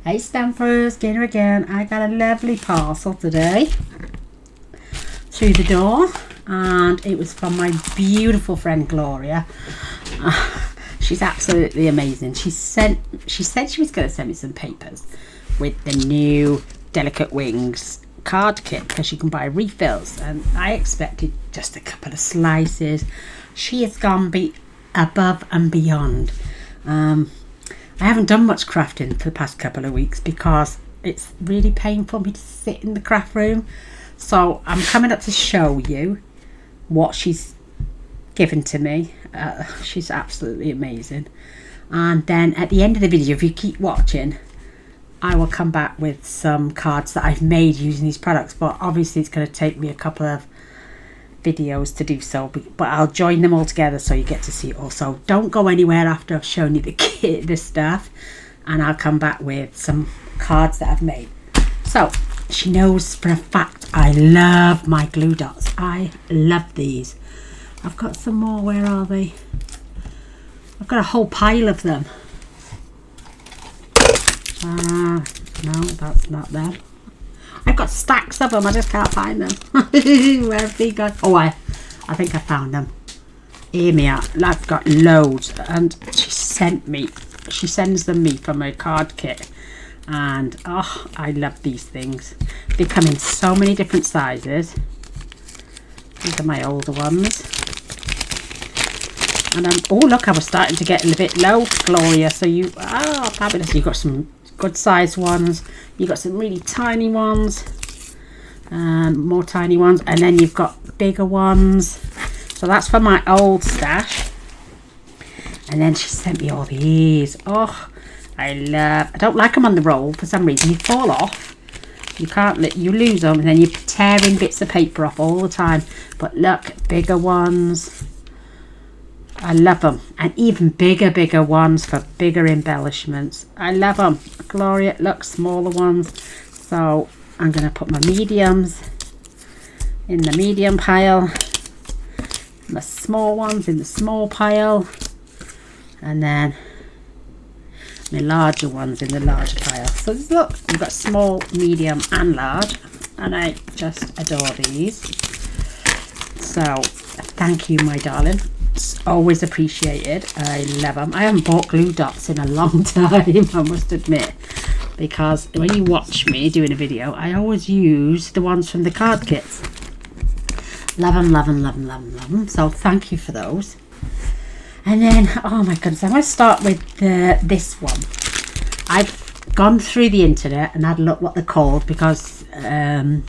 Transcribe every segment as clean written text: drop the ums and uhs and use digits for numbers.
Hey Stampers, Gaynor again. I got a lovely parcel today through the door, and it was from my beautiful friend Gloria. She's absolutely amazing. She said she was going to send me some papers with the new Delicate Wings card kit, because you can buy refills, and I expected just a couple of slices. She has gone above and beyond. I haven't done much crafting for the past couple of weeks because it's really painful for me to sit in the craft room. So I'm coming up to show you what she's given to me. She's absolutely amazing. And then at the end of the video, if you keep watching, I will come back with some cards that I've made using these products. But obviously it's going to take me a couple of videos to do so, but I'll join them all together so you get to see it all. So don't go anywhere after I've shown you the kit, the stuff, and I'll come back with some cards that I've made. So she knows for a fact I love my glue dots. I love these. I've got some more. Where are they? I've got a whole pile of them. No, that's not them. I've got stacks of them, I just can't find them. Where have they gone? Oh, I think I found them. Hear me out. I've got loads, and she sends them me from her card kit, and oh, I love these things. They come in so many different sizes. These are my older ones. And oh look, I was starting to get a bit low, Gloria. So fabulous. You've got some good sized ones, you've got some really tiny ones, more tiny ones, and then you've got bigger ones. So that's for my old stash. And then she sent me all these. Oh, I don't like them on the roll for some reason. You fall off, you lose them, and then you're tearing bits of paper off all the time. But look, bigger ones, I love them, and even bigger ones for bigger embellishments. I love them. Gloria, look, smaller ones. So I'm going to put my mediums in the medium pile, my small ones in the small pile, and then my larger ones in the larger pile. So look, we've got small, medium and large, and I just adore these. So thank you, my darling. It's always appreciated. I love them. I haven't bought glue dots in a long time, I must admit, because when you watch me doing a video, I always use the ones from the card kits. Love them, love them, love them, love them, love them. So thank you for those. And then, oh my goodness, I'm going to start with this one. I've gone through the internet and had a look what they're called, because they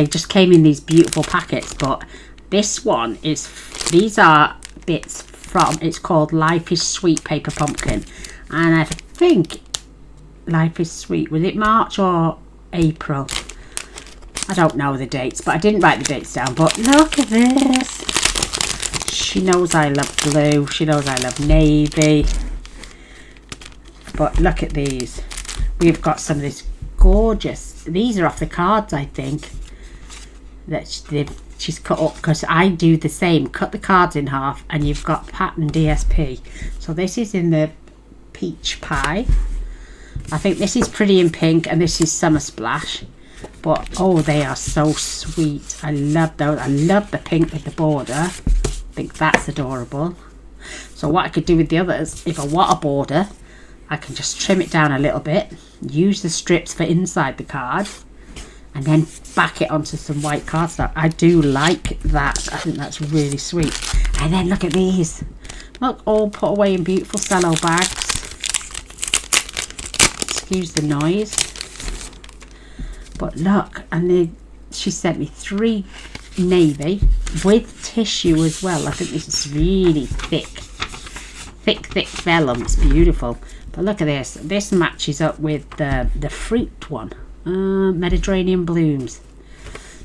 just came in these beautiful packets. But this one is, these are bits from, it's called Life is Sweet Paper Pumpkin. And I think Life is Sweet, was it March or April? I don't know the dates, but I didn't write the dates down. But look at this. She knows I love blue. She knows I love navy. But look at these. We've got some of this gorgeous, these are off the cards, I think, that she's cut up, because I do the same, cut the cards in half, and you've got pattern DSP. So this is in the peach pie. I think this is Pretty in Pink, and this is Summer Splash. But oh, they are so sweet. I love those. I love the pink with the border. I think that's adorable. So what I could do with the others, if I want a border, I can just trim it down a little bit, use the strips for inside the card, and then back it onto some white cardstock. I do like that. I think that's really sweet. And then look at these. Look, all put away in beautiful cello bags. Excuse the noise. But look, and she sent me 3 navy with tissue as well. I think this is really thick vellum. It's beautiful. But look at this. This matches up with the fruit one. Mediterranean blooms.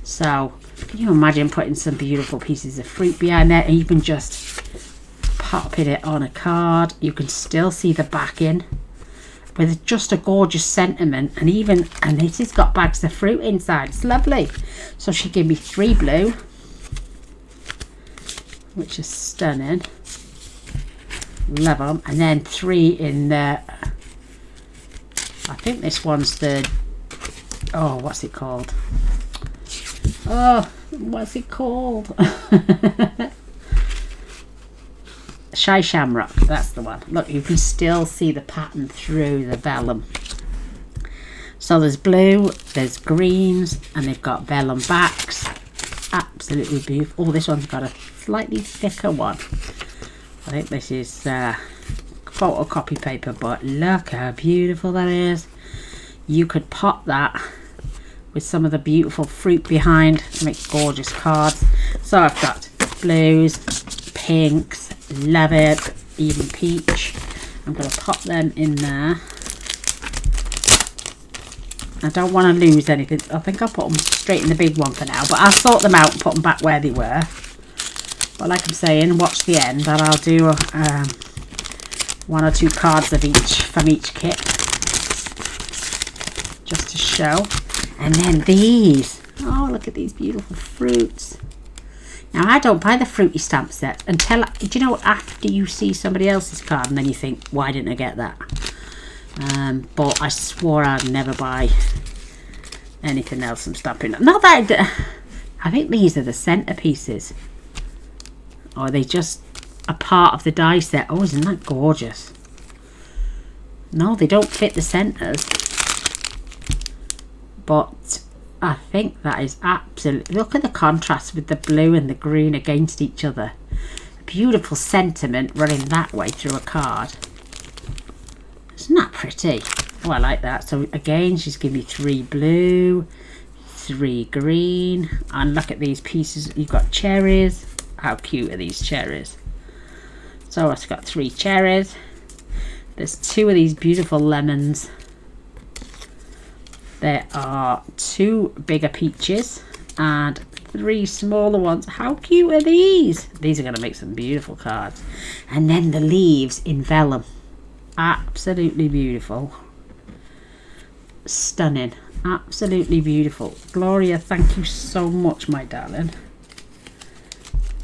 So can you imagine putting some beautiful pieces of fruit behind there, even just popping it on a card? You can still see the backing with just a gorgeous sentiment, and this has got bags of fruit inside. It's lovely. So she gave me 3 blue, which is stunning. Love them. And then 3 in the I think this one's the, oh, what's it called? Oh, what's it called? Shy Shamrock, that's the one. Look, you can still see the pattern through the vellum. So there's blue, there's greens, and they've got vellum backs. Absolutely beautiful. Oh, this one's got a slightly thicker one. I think this is photocopy paper, but look how beautiful that is. You could pop that with some of the beautiful fruit behind to make gorgeous cards. So I've got blues, pinks, love it, even peach. I'm going to pop them in there. I don't want to lose anything. I think I'll put them straight in the big one for now, but I'll sort them out and put them back where they were. But like I'm saying, watch the end, and I'll do 1 or 2 cards of each from each kit, just to show. And then these, oh, look at these beautiful fruits. Now I don't buy the fruity stamp set until, do you know, after you see somebody else's card and then you think, why didn't I get that? But I swore I'd never buy anything else from Stampin' Up. Not that I think these are the centerpieces, or they just a part of the die set. Oh, isn't that gorgeous? No, they don't fit the centers, but I think that is absolutely, look at the contrast with the blue and the green against each other. Beautiful sentiment running that way through a card. Isn't that pretty? Oh, I like that. So again, she's giving me 3 blue, 3 green, and look at these pieces. You've got cherries. How cute are these cherries? So it's got 3 cherries. There's 2 of these beautiful lemons. There are 2 bigger peaches and 3 smaller ones. How cute are these? These are going to make some beautiful cards. And then the leaves in vellum. Absolutely beautiful. Stunning. Absolutely beautiful. Gloria, thank you so much, my darling.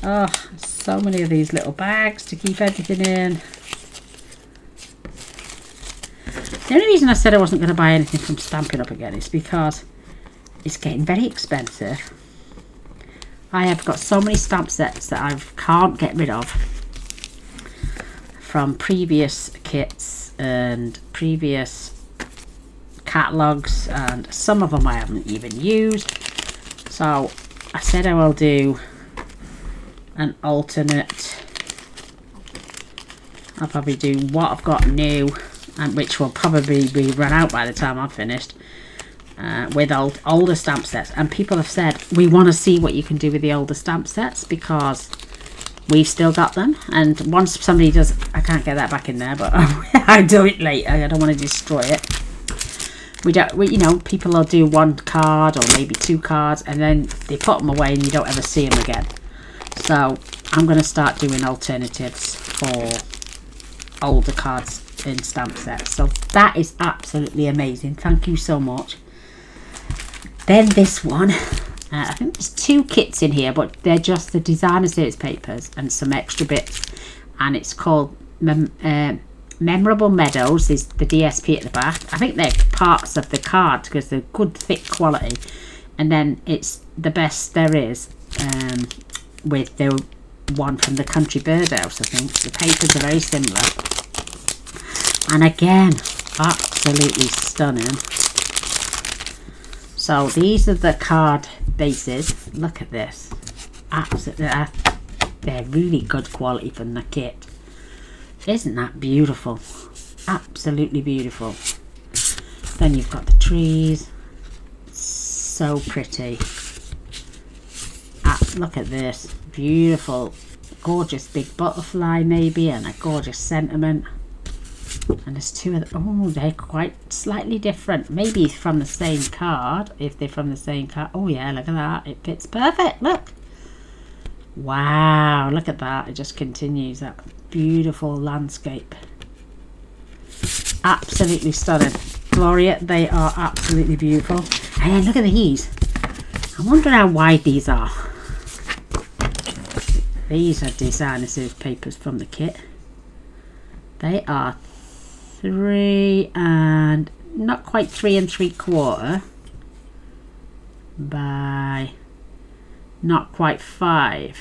Oh, so many of these little bags to keep everything in. The only reason I said I wasn't going to buy anything from Stampin' Up again is because it's getting very expensive. I have got so many stamp sets that I can't get rid of from previous kits and previous catalogues, and some of them I haven't even used. So I said I will do an alternate. I'll probably do what I've got new, and which will probably be run out by the time I've finished, with older stamp sets. And people have said, we want to see what you can do with the older stamp sets, because we've still got them, and once somebody does, I can't get that back in there, but I'll do it later. I don't want to destroy it. You know, people will do 1 card or maybe 2 cards, and then they put them away and you don't ever see them again. So I'm going to start doing alternatives for older cards in stamp sets. So that is absolutely amazing. Thank you so much. Then this one, I think there's 2 kits in here, but they're just the designer series papers and some extra bits, and it's called Memorable Meadows. Is the DSP at the back. I think they're parts of the card because they're good thick quality, and then it's the best there is with the one from the Country Birdhouse. I think the papers are very similar, and again, absolutely stunning. So these are the card bases. Look at this. Absolutely, they're really good quality from the kit. Isn't that beautiful? Absolutely beautiful. Then you've got the trees. So pretty. Look at this. Beautiful, gorgeous big butterfly maybe, and a gorgeous sentiment. And there's 2 of them. Oh, they're quite slightly different. Maybe from the same card. If they're from the same card. Oh yeah, look at that. It fits perfect. Look. Wow, look at that. It just continues that beautiful landscape. Absolutely stunning. Gloria, they are absolutely beautiful. And then look at these. I wonder how wide these are. These are designer series papers from the kit. They are 3 and not quite 3 3/4 by not quite 5,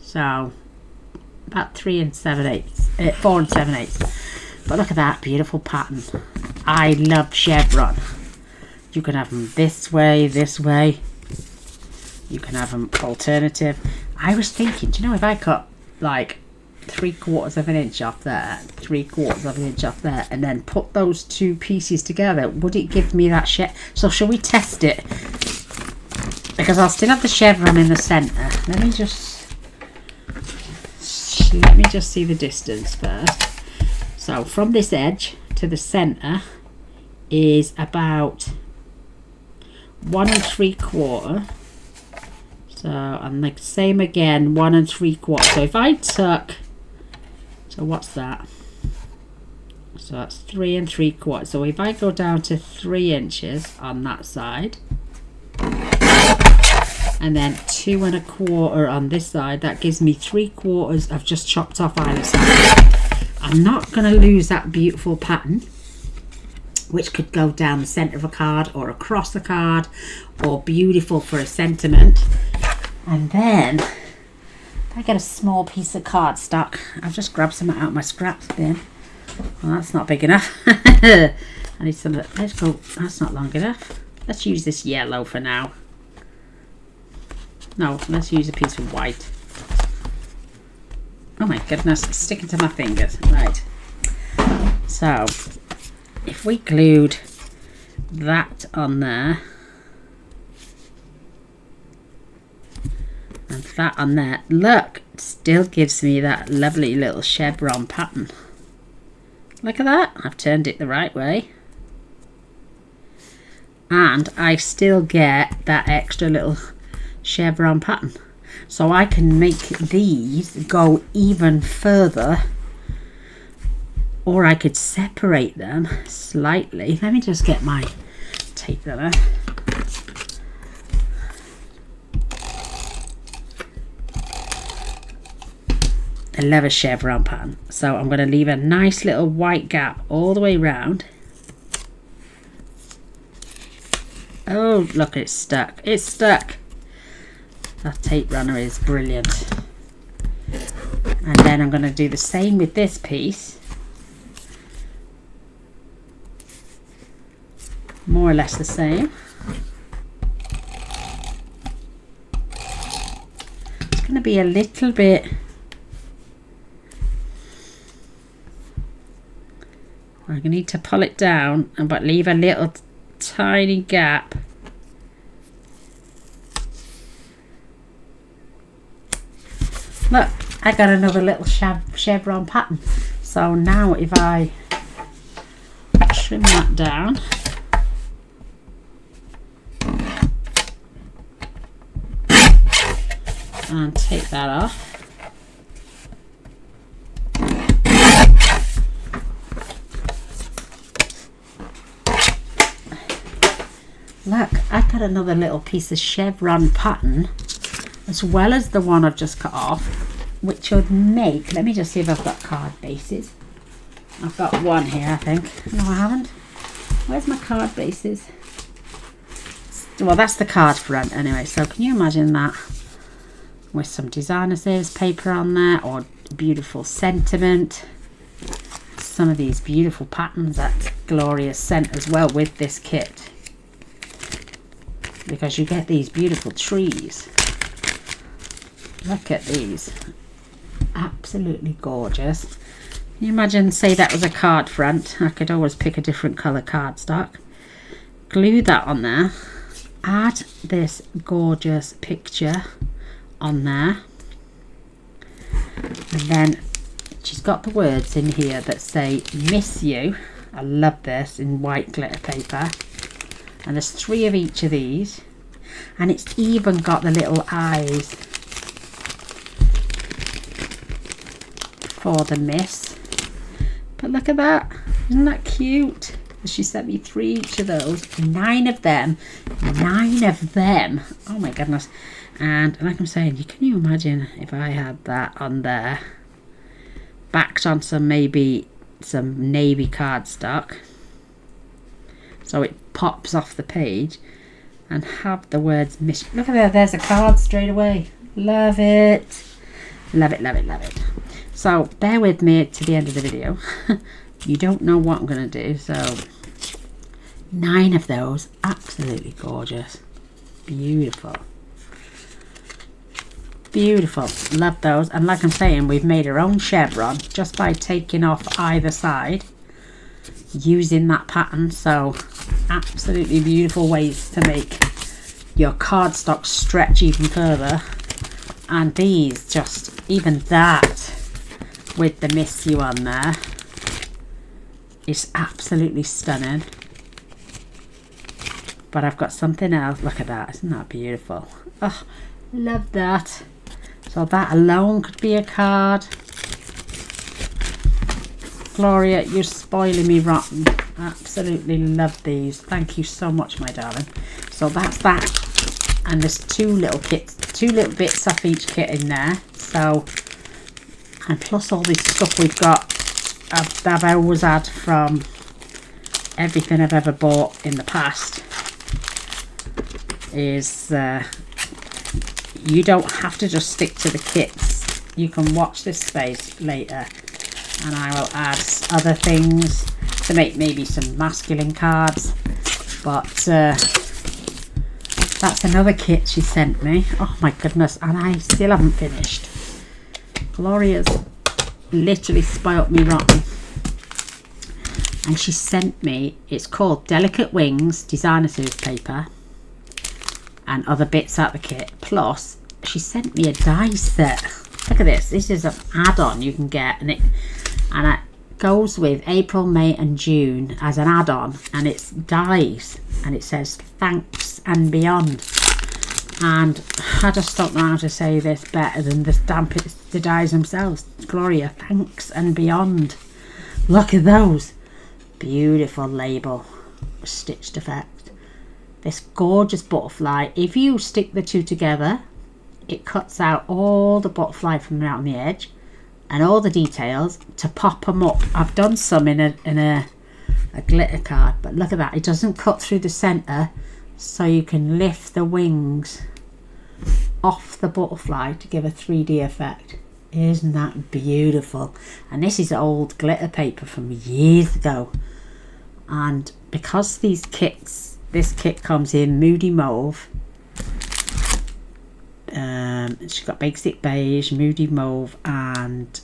so about 3 7/8, 4 7/8. But look at that beautiful pattern. I love chevron. You can have them this way, you can have them alternative. I was thinking, do you know, if I cut like 3/4 of an inch off there, 3/4 of an inch off there, and then put those two pieces together, would it give me that So shall we test it? Because I'll still have the chevron in the center. Let me just see the distance first. So from this edge to the center is about 1 3/4. So, and the same again, 1 3/4. So if I took, so what's that? So that's 3 3/4. So if I go down to 3 inches on that side, and then 2 1/4 on this side, that gives me 3/4 I've just chopped off either side. I'm not going to lose that beautiful pattern, which could go down the center of a card or across the card, or beautiful for a sentiment. And then if I get a small piece of cardstock, I've just grabbed some out of my scraps bin. Well, that's not big enough. I need some. Let's go. That's not long enough. Let's use this yellow for now. No, let's use a piece of white. Oh my goodness, it's sticking to my fingers. Right. So if we glued that on there and that on there, look, it still gives me that lovely little chevron pattern. Look at that, I've turned it the right way, and I still get that extra little chevron pattern. So I can make these go even further, or I could separate them slightly. Let me just get my tape runner. I love a chevron pattern, so I'm going to leave a nice little white gap all the way round. Oh, look, it's stuck. It's stuck. That tape runner is brilliant. And then I'm going to do the same with this piece. More or less the same. It's going to be a little bit I'm going to need to pull it down, but leave a little tiny gap. Look, I got another little chevron pattern. So now if I trim that down, and take that off, look, I got another little piece of chevron pattern as well as the one I've just cut off, which would make, let me just see if I've got card bases. I've got one here, I think. No, I haven't. Where's my card bases? Well, that's the card front anyway. So can you imagine that with some designer service paper on there, or beautiful sentiment? Some of these beautiful patterns that Gloria sent as well with this kit, because you get these beautiful trees. Look at these, absolutely gorgeous. Can you imagine, say that was a card front, I could always pick a different colour cardstock, glue that on there, add this gorgeous picture on there, and then she's got the words in here that say miss you. I love this, in white glitter paper, and there's 3 of each of these, and it's even got the little eyes for the miss. But look at that, isn't that cute? She sent me 3 each of those, 9 of them, oh my goodness. And like I'm saying, can you imagine if I had that on there, backed on some, maybe some navy cardstock, so it pops off the page and have the words look at there, there's a card straight away. Love it. Love it, love it, love it. So bear with me to the end of the video. You don't know what I'm going to do. So 9 of those, absolutely gorgeous. Beautiful. Beautiful. Love those. And like I'm saying, we've made our own chevron just by taking off either side using that pattern. So absolutely beautiful ways to make your cardstock stretch even further. And these, just even that with the Miss You on there is absolutely stunning. But I've got something else. Look at that. Isn't that beautiful? Oh, love that. So that alone could be a card. Gloria, you're spoiling me rotten. Absolutely love these. Thank you so much, my darling. So that's that. And there's 2 little kits, 2 little bits off each kit in there. So, and plus all this stuff we've got, I've always had from everything I've ever bought in the past, is you don't have to just stick to the kits. You can watch this space later and I will add other things to make maybe some masculine cards. But that's another kit she sent me. Oh my goodness, and I still haven't finished. Gloria's literally spoilt me rotten. And she sent me, it's called Delicate Wings Designer Series paper and other bits out the kit. Plus, she sent me a die set. Look at this. This is an add-on you can get, and it goes with April, May and June as an add-on, and it's dies, and it says thanks and beyond. And I just don't know how to say this better than the dies themselves. Gloria, thanks and beyond. Look at those. Beautiful label, stitched effect. This gorgeous butterfly. If you stick the 2 together, it cuts out all the butterfly from around the edge and all the details to pop them up. I've done some in a glitter card, but look at that. It doesn't cut through the center, so you can lift the wings off the butterfly to give a 3D effect. Isn't that beautiful? And this is old glitter paper from years ago. And because these kits, this kit comes in Moody Mauve. She's got Basic Beige, Moody Mauve and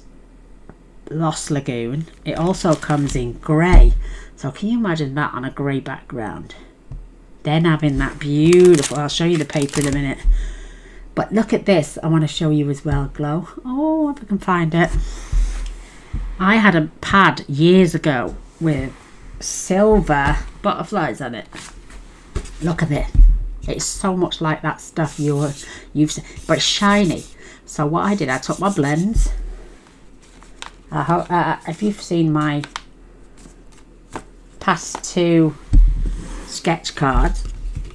Lost Lagoon. It also comes in grey. So can you imagine that on a grey background? Then having that beautiful, I'll show you the paper in a minute. But look at this, I want to show you as well, Glow. Oh, if I can find it. I had a pad years ago with silver butterflies on it. Look at it. It's so much like that stuff you've seen, but it's shiny. So what I did, I took my blends. If you've seen my past 2 sketch cards,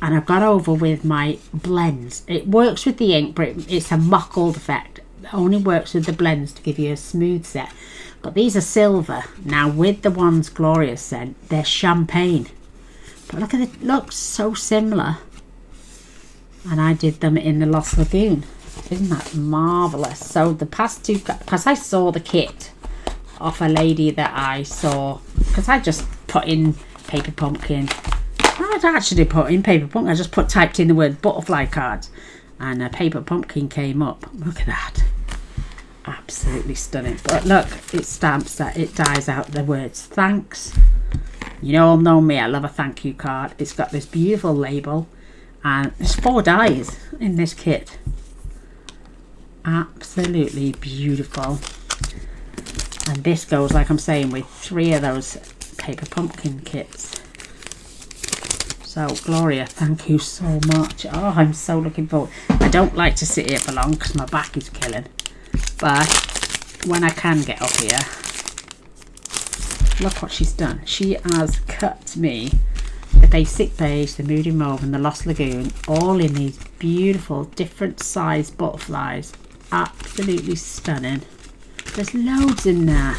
and I've got over with my blends. It works with the ink, but it's a mock-old effect. It only works with the blends to give you a smooth set. But these are silver. Now with the ones Gloria sent, they're champagne. But look at it, looks so similar. And I did them in the Lost Lagoon. Isn't that marvellous? So the past 2, because I saw the kit off a lady that I saw, because I just put in Paper Pumpkin. I'd actually put in Paper Pumpkin. I just typed in the word butterfly cards, and a Paper Pumpkin came up. Look at that. Absolutely stunning. But look, it stamps that. It dies out the words thanks. You all know me. I love a thank you card. It's got this beautiful label, and there's 4 dies in this kit. Absolutely beautiful. And this goes, like I'm saying, with 3 of those Paper Pumpkin kits. So Gloria, thank you so much. Oh, I'm so looking forward. I don't like to sit here for long because my back is killing, but when I can get up here, look what she's done. She has cut me the Basic Beige, the Moody Mauve and the Lost Lagoon, all in these beautiful different size butterflies. Absolutely stunning. There's loads in there.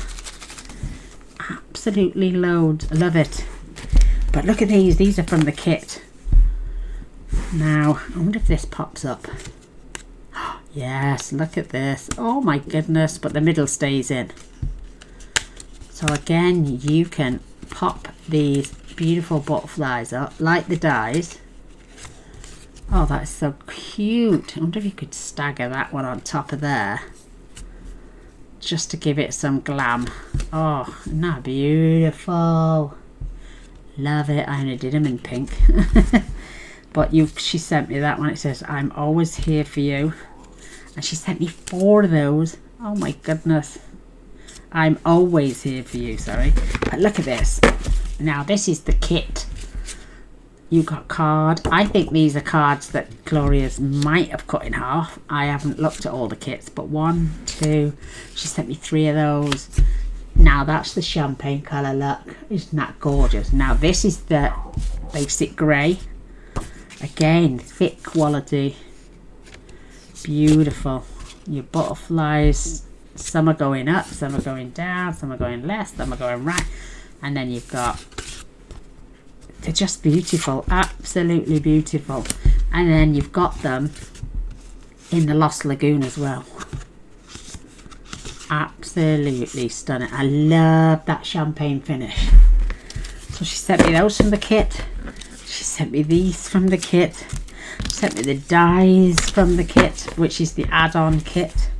Absolutely loads. I love it. But look at these are from the kit. Now, I wonder if this pops up. Yes, look at this. Oh my goodness, but the middle stays in. So again, you can pop these beautiful butterflies up like the dies. Oh, that is so cute. I wonder if you could stagger that one on top of there, just to give it some glam. Oh, isn't that beautiful? Love it. I only did them in pink. But she sent me that one. It says, I'm always here for you. And she sent me 4 of those. Oh my goodness. I'm always here for you, sorry. But look at this. Now this is the kit. You got card. I think these are cards that Gloria's might have cut in half. I haven't looked at all the kits, but 1, 2, she sent me 3 of those. Now that's the champagne colour, look. Isn't that gorgeous? Now this is the basic grey. Again, thick quality. Beautiful. Your butterflies, some are going up, some are going down, some are going left, some are going right. And then you've got, they're just beautiful, absolutely beautiful. And then you've got them in the Lost Lagoon as well. Absolutely stunning. I love that champagne finish. So she sent me those from the kit. She sent me these from the kit. She sent me the dies from the kit, which is the add-on kit.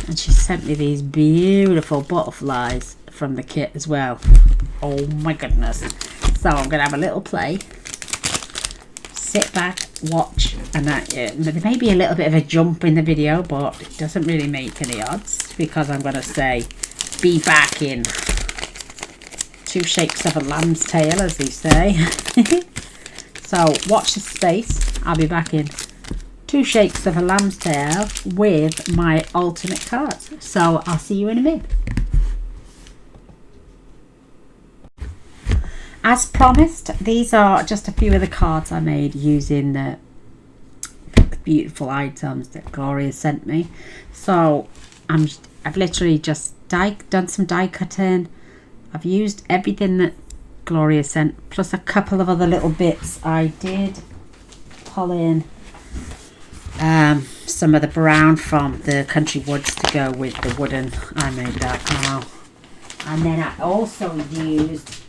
And she sent me these beautiful butterflies from the kit as well. Oh my goodness. So I'm going to have a little play. Sit back, watch, and there may be a little bit of a jump in the video, but it doesn't really make any odds, because I'm going to say, be back in 2 shakes of a lamb's tail, as they say. So watch this space. I'll be back in 2 shakes of a lamb's tail with my alternate cards. So I'll see you in a minute. As promised, these are just a few of the cards I made using the beautiful items that Gloria sent me. So I've literally just done some die cutting. I've used everything that Gloria sent, plus a couple of other little bits. I did pull in some of the brown from the Country Woods to go with the wooden. I made that now. And then I also used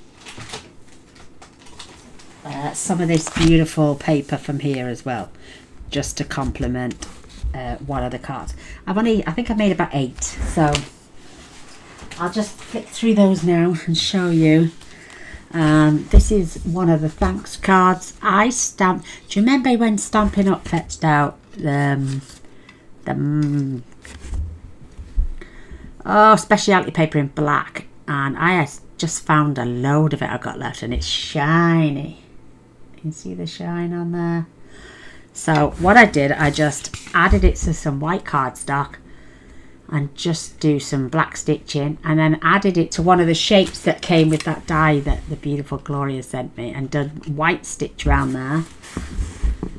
some of this beautiful paper from here as well, just to complement one of the cards. I think I made about 8, so I'll just flick through those now and show you. This is one of the thanks cards I stamped. Do you remember when Stampin Up fetched out speciality paper in black, and I just found a load of it I got left, and it's shiny. You can see the shine on there. So what I did, I just added it to some white cardstock and just do some black stitching, and then added it to one of the shapes that came with that die that the beautiful Gloria sent me, and done white stitch around there.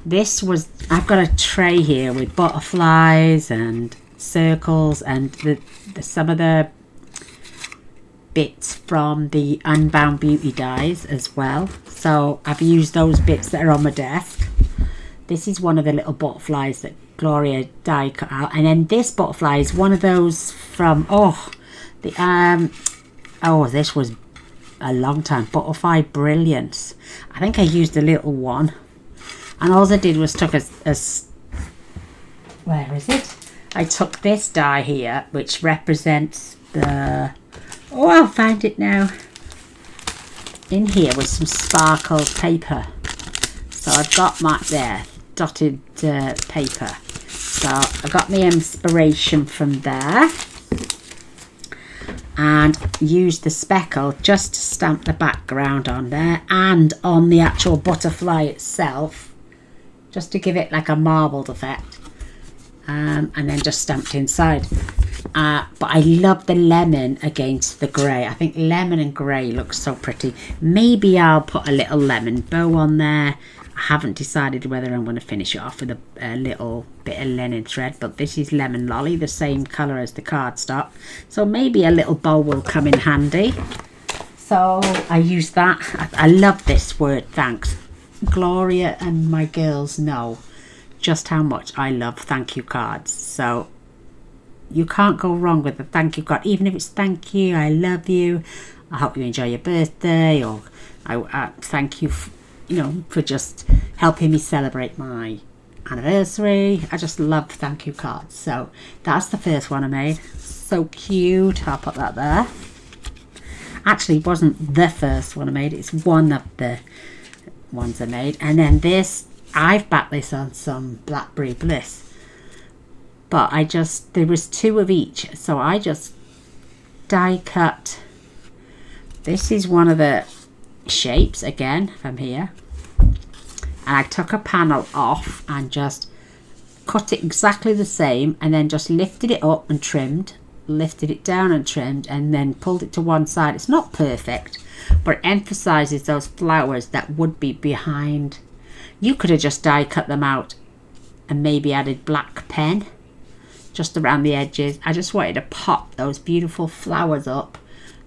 This was, I've got a tray here with butterflies and circles and some of the bits from the Unbound Beauty dies as well. So I've used those bits that are on my desk. This is one of the little butterflies that Gloria die cut out, and then this butterfly is one of those from this was a long time, Butterfly Brilliance. I think I used a little one, and all I did was took where is it? I took this die here, which represents the, I'll find it now. In here was some sparkle paper, so I've got my dotted paper. So I got my inspiration from there and used the speckle just to stamp the background on there and on the actual butterfly itself, just to give it like a marbled effect, and then just stamped inside. But I love the lemon against the grey. I think lemon and grey looks so pretty. Maybe I'll put a little lemon bow on there. I haven't decided whether I'm going to finish it off with a little bit of linen thread, but this is Lemon Lolly, the same colour as the cardstock, so maybe a little bow will come in handy. So I use that. I love this word, thanks. Gloria and my girls know just how much I love thank you cards. So you can't go wrong with a thank you card, even if it's thank you, I love you, I hope you enjoy your birthday, or I thank you for just helping me celebrate my anniversary. I just love thank you cards. So that's the first one I made. So cute. I'll put that there. Actually, it wasn't the first one I made, it's one of the ones I made. And then this, I've backed this on some Blackberry Bliss, but there was 2 of each, so I just die cut. This is one of the shapes again from here, and I took a panel off and just cut it exactly the same, and then just lifted it up and trimmed, lifted it down and trimmed, and then pulled it to one side. It's not perfect, but it emphasizes those flowers that would be behind. You could have just die cut them out and maybe added black pen just around the edges. I just wanted to pop those beautiful flowers up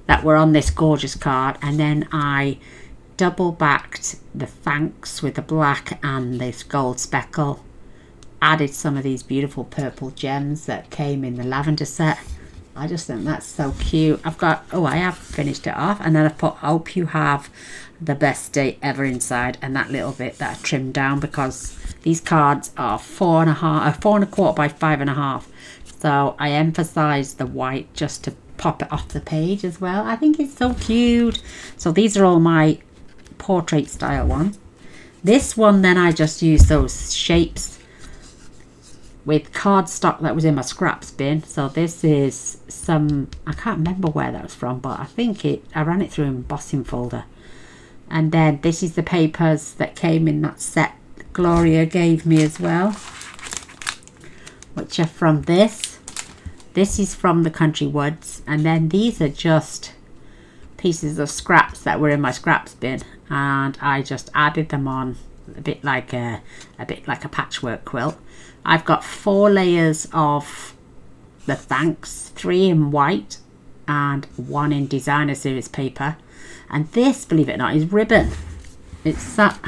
that were on this gorgeous card, and then I double backed the thanks with the black and this gold speckle, added some of these beautiful purple gems that came in the lavender set. I just think that's so cute. I have finished it off, and then I've put hope you have the best day ever inside, and that little bit that I trimmed down because these cards are 4.25 by 5.5. So I emphasized the white just to pop it off the page as well. I think it's so cute. So these are all my portrait style ones. This one, then I just used those shapes with cardstock that was in my scraps bin. So this is I can't remember where that was from, but I think I ran it through an embossing folder. And then this is the papers that came in that set Gloria gave me as well, which are from this. This is from the Country Woods, and then these are just pieces of scraps that were in my scraps bin, and I just added them on a bit like a patchwork quilt. I've got 4 layers of the thanks, 3 in white and 1 in designer series paper, and this, believe it or not, is ribbon. It's that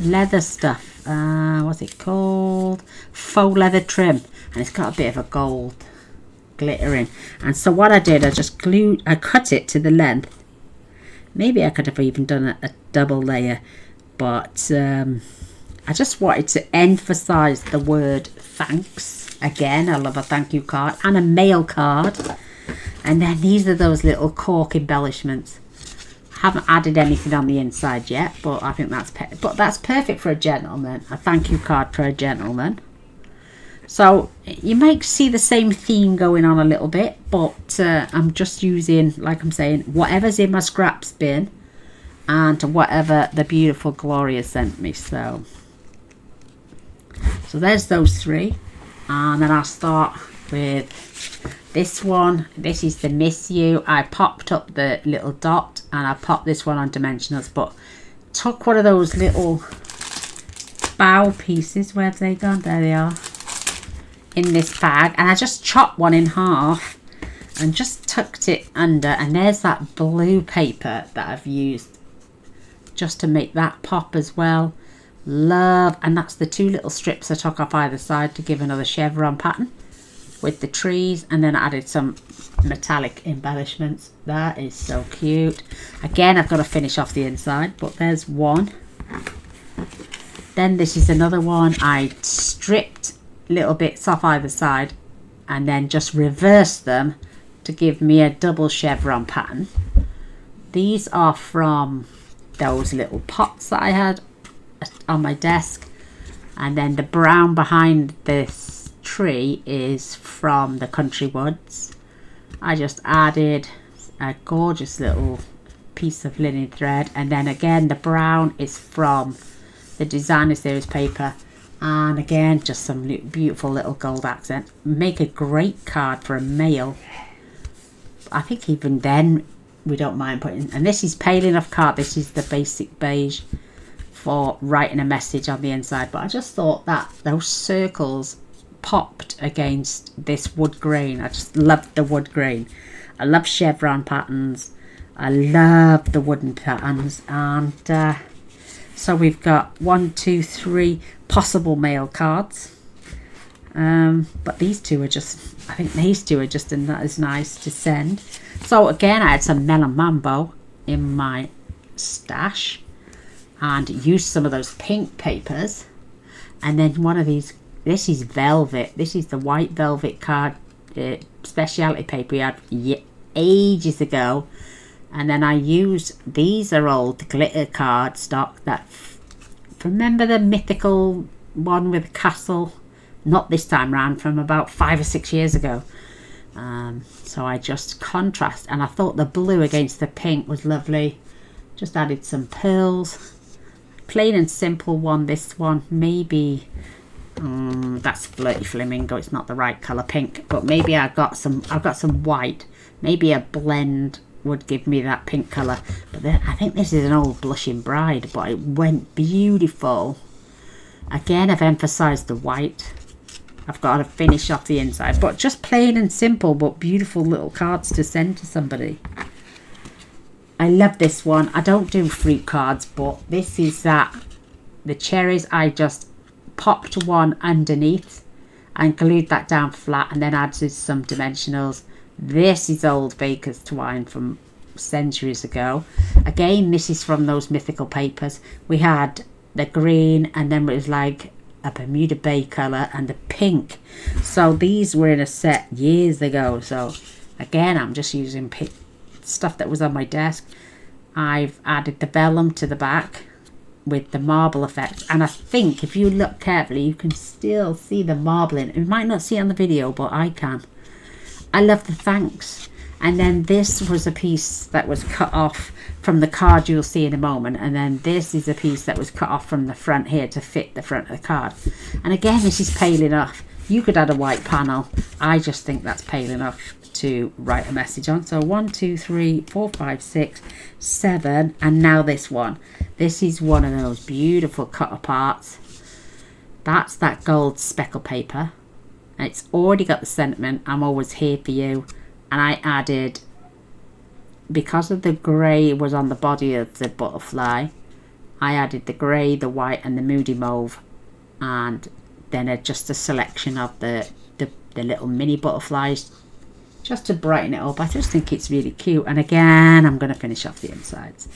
leather stuff, what's it called, faux leather trim, and it's got a bit of a gold glittering. And so what I did, I cut it to the length. Maybe I could have even done a double layer, but I just wanted to emphasize the word thanks. Again, I love a thank you card and a mail card. And then these are those little cork embellishments. Haven't added anything on the inside yet, but I think that's perfect for a gentleman. A thank you card for a gentleman. So you might see the same theme going on a little bit, but I'm just using, like I'm saying, whatever's in my scraps bin and whatever the beautiful Gloria sent me. So there's those 3, and then I'll start with this one. This is the Miss You. I popped up the little dot and I popped this one on dimensionals, but took one of those little bow pieces. Where have they gone? There they are, in this bag, and I just chopped one in half and just tucked it under, and there's that blue paper that I've used just to make that pop as well. Love. And that's the 2 little strips I took off either side to give another chevron pattern with the trees, and then I added some metallic embellishments. That is so cute. Again, I've got to finish off the inside, but there's one. Then this is another one. I stripped little bits off either side and then just reversed them to give me a double chevron pattern. These are from those little pots that I had on my desk, and then the brown behind this tree is from the Country Woods. I just added a gorgeous little piece of linen thread, and then again the brown is from the designer series paper, and again just some beautiful little gold accent. Make a great card for a male. I think even then we don't mind putting, and this is pale enough card. This is the basic beige for writing a message on the inside, but I just thought that those circles popped against this wood grain. I just loved the wood grain. I love chevron patterns. I love the wooden patterns. And so we've got 1, 2, 3 possible mail cards. But these two are just, I think these two are just as nice to send. So again, I had some Melon Mambo in my stash and used some of those pink papers. And then one of these, this is velvet. This is the white velvet card speciality paper we had ages ago. And then I used, these are old glitter card stock that, remember the mythical one with the castle? Not this time round, from about 5 or 6 years ago. So I just contrast, and I thought the blue against the pink was lovely. Just added some pearls. Plain and simple one, this one. Maybe that's Flirty Flamingo, it's not the right colour pink, but maybe I've got some white. Maybe a blend would give me that pink colour. But then I think this is an old Blushing Bride, but it went beautiful. Again, I've emphasised the white. I've got to finish off the inside, but just plain and simple, but beautiful little cards to send to somebody. I love this one. I don't do fruit cards, but this is that. The cherries, I just popped one underneath and glued that down flat and then added some dimensionals. This is old Baker's twine from centuries ago. Again, this is from those mythical papers. We had the green, and then it was like a Bermuda Bay colour and the pink. So these were in a set years ago. So again, I'm just using stuff that was on my desk. I've added the vellum to the back with the marble effect, and I think if you look carefully you can still see the marbling. You might not see it on the video, but I can. I love the thanks. And then this was a piece that was cut off from the card you'll see in a moment, and then this is a piece that was cut off from the front here to fit the front of the card. And again, this is pale enough. You could add a white panel. I just think that's pale enough to write a message on. So 1, 2, 3, 4, 5, 6, 7, and now this one. This is one of those beautiful cut aparts. That's that gold speckle paper. It's already got the sentiment, I'm always here for you. And I added, because of the grey was on the body of the butterfly, I added the grey, the white and the moody mauve, and then just a selection of the little mini butterflies just to brighten it up. I just think it's really cute. And again, I'm going to finish off the insides.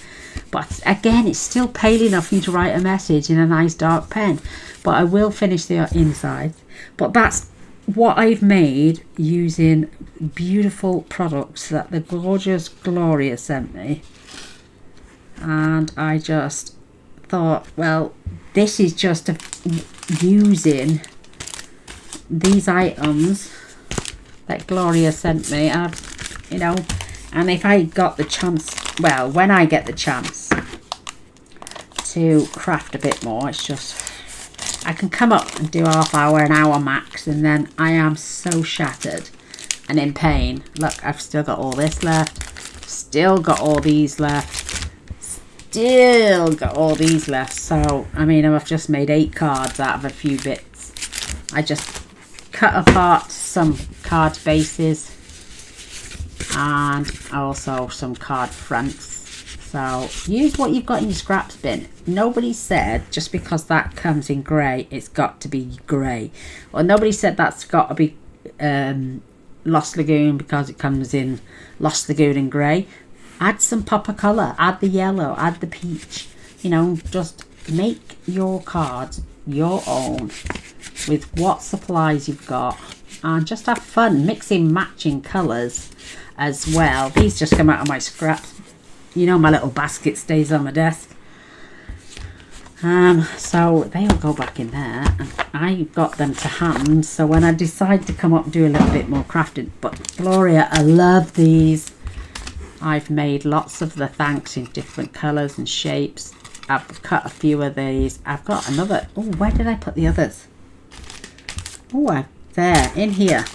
But again, it's still pale enough for you to write a message in a nice dark pen. But I will finish the insides. But that's what I've made using beautiful products that the gorgeous Gloria sent me. And I just thought, well, this is just using these items that Gloria sent me, you know. And if I got the chance, well, when I get the chance to craft a bit more, it's just, I can come up and do half hour, an hour max, and then I am so shattered and in pain. Look, I've still got all this left, still got all these left, still got all these left. So I mean, I've just made 8 cards out of a few bits. I just cut apart some card bases and also some card fronts. So use what you've got in your scraps bin. Nobody said just because that comes in grey it's got to be grey, or nobody said that's got to be Lost Lagoon because it comes in Lost Lagoon and grey. Add some pop of colour, add the yellow, add the peach, you know, just make your cards your own with what supplies you've got, and just have fun mixing matching colours as well. These just come out of my scraps. You know, my little basket stays on my desk. So they'll go back in there, and I got them to hand, so when I decide to come up and do a little bit more crafting. But Gloria, I love these. I've made lots of the thanks in different colours and shapes. I've cut a few of these. I've got another, oh, where did I put the others? Oh, there, in here.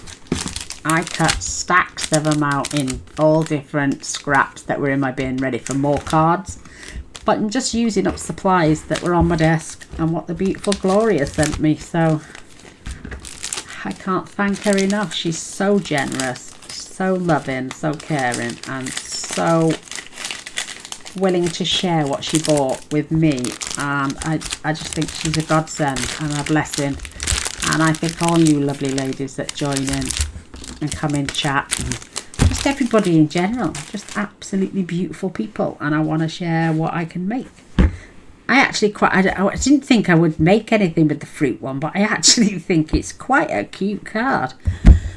I cut stacks of them out in all different scraps that were in my bin ready for more cards. But I'm just using up supplies that were on my desk and what the beautiful Gloria sent me. So I can't thank her enough. She's so generous, so loving, so caring, and so willing to share what she bought with me, and I just think she's a godsend and a blessing. And I think all you lovely ladies that join in and come in chat, and just everybody in general, just absolutely beautiful people, and I want to share what I can make. I didn't think I would make anything with the fruit one, but I actually think it's quite a cute card.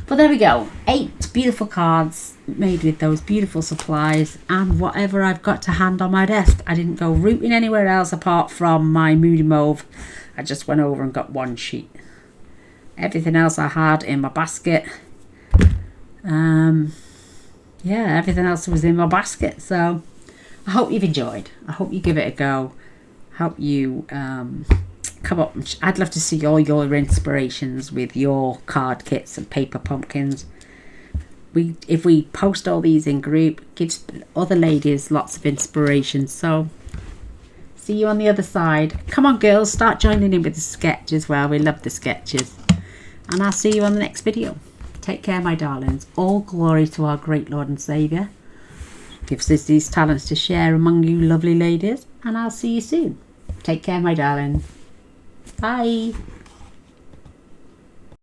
But there we go, 8 beautiful cards made with those beautiful supplies and whatever I've got to hand on my desk. I didn't go rooting anywhere else apart from my Moody Mauve. I just went over and got 1 sheet. Everything else I had in my basket. Yeah, everything else was in my basket. So I hope you've enjoyed. I hope you give it a go. Hope you come up. I'd love to see all your inspirations with your card kits and paper pumpkins. If we post all these in group, gives other ladies lots of inspiration. So see you on the other side. Come on girls, start joining in with the sketch as well. We love the sketches. And I'll see you on the next video. Take care, my darlings. All glory to our great Lord and Saviour. Gives us these talents to share among you lovely ladies. And I'll see you soon. Take care, my darlings. Bye.